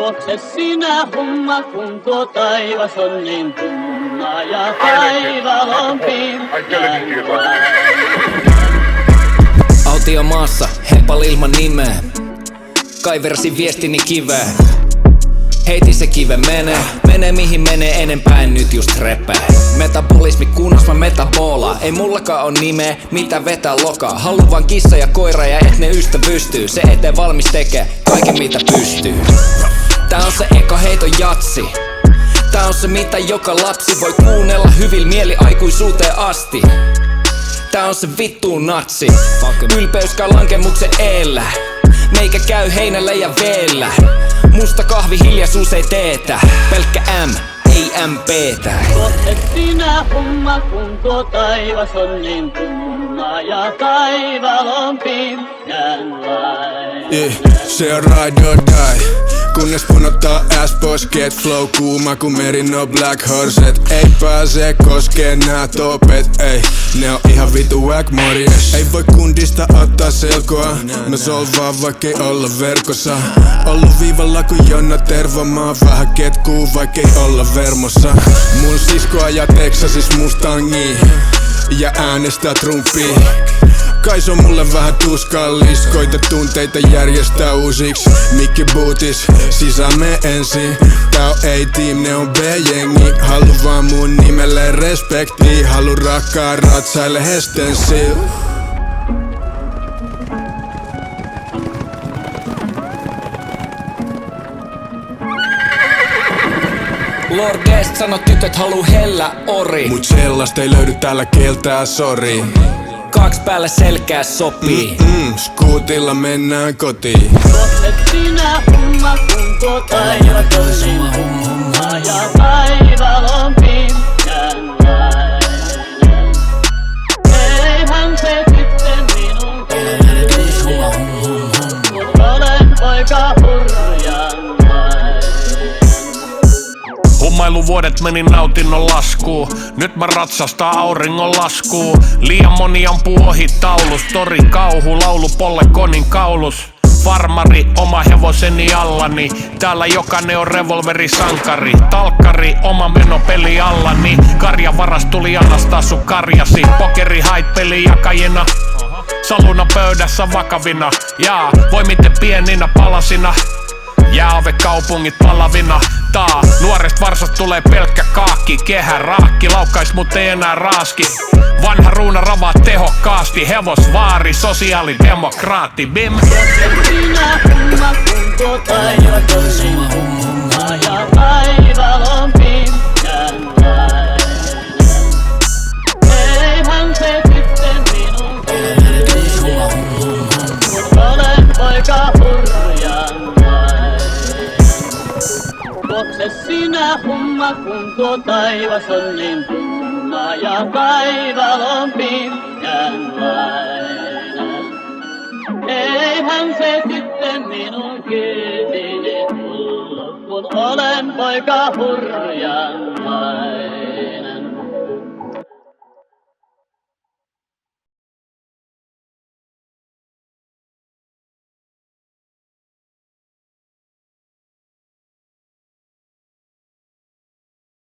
Juokse sinä humma, kun tuo taivas on niin tumma ja taival on pimeä. Autio maassa, hepal ilman nimeä. Kaiversin viestini kiveen. Heitin se kive menee mihin menee, enempää en nyt just repää. Metabolismi kunnos mä metabolaa. Ei mullakaan on nimeä, mitä vetää lokaa. Haluan vaan kissa ja koira ja et ne ystävystyy. Se eteen valmis tekee kaiken mitä pystyy. Tää on se eka heiton jatsi. Tää on se mitä joka lapsi voi kuunnella hyvil mieli aikuisuuteen asti. Tää on se vittuun natsi. Ylpeys käy lankemuksen eellä. Meikä käy heinällä ja veellä. Musta kahvi hiljaisuus ei teetä. Pelkkä M, ei MPtä. Juokse sinä humma, kun tuo taivas on niin tumma ja taival on pimeänlainen. Se on ride or die. Kunnes punottaa ass pois, get flow kuuma kun meri, no black horset. Ei pääse koskeen nää topet, ei. Ne on ihan vitu wack morjes. Ei voi kundista ottaa selkoa. Mä solvaan vaikkei olla verkossa. Ollu viivalla kun Jonna Tervo, mä oon vähän ketkuu vaikkei olla vermossa. Mun sisko ajaa Texasis Mustangiin ja äänestää Trumpia. Kai se on mulle vähän tuskallis. Koita tunteita järjestää uusiksi. Mikki bootis, sisään me ensin. Tää on A-team, ne on B-jengi. Halu vaan mun nimelle respekti. Halu rakkaa ratsaille Hestensil. Lordeest sano tytöt haluu hellä ori. Mut sellaista ei löydy tällä keltää, sori. Kaks päällä selkää sopii. Skuutilla mennään kotiin. Juokse sinä humma, kun tuo taivas on niin tumma ja taival on pimeänlainen. Eihän se sitten minun kiinni, kun olen poika hurjanlainen. Hummailuvuodet meni nautinnon laskuun. Nyt mä ratsastan auringon laskuun. Liian moni ampuu ohi taulus. Tori kauhu, laulu Polle Konin kaulus. Farmari, oma hevoseni allani. Täällä jokainen on revolverisankari. Talkkari, oma meno peli allani. Karjavaras tuli anastaa sun karjasi. Pokeri hait peli jakajina. Saluna pöydässä vakavina. Jaa, voi miten pieninä palasina. Jääove kaupungit palavina. Nuorest varsast tulee pelkkä kaakki. Kehä raakki, laukkais mut ei enää raaski. Vanha ruuna ravaa tehokkaasti. Hevosvaari, sosiaalidemokraatti. Bim. Sinä humma, kun tuo taivas on niin tumma ja taival on pimeänlainen. Eihän se sitten minun kiinni, kun olen poika hurjanlainen. Juokse sinä humma, kun tuo taivas on niin tumma ja taival on pimeänlainen. Eihän se sitten minun kiinni tullut, kun olen poika hurjanlainen.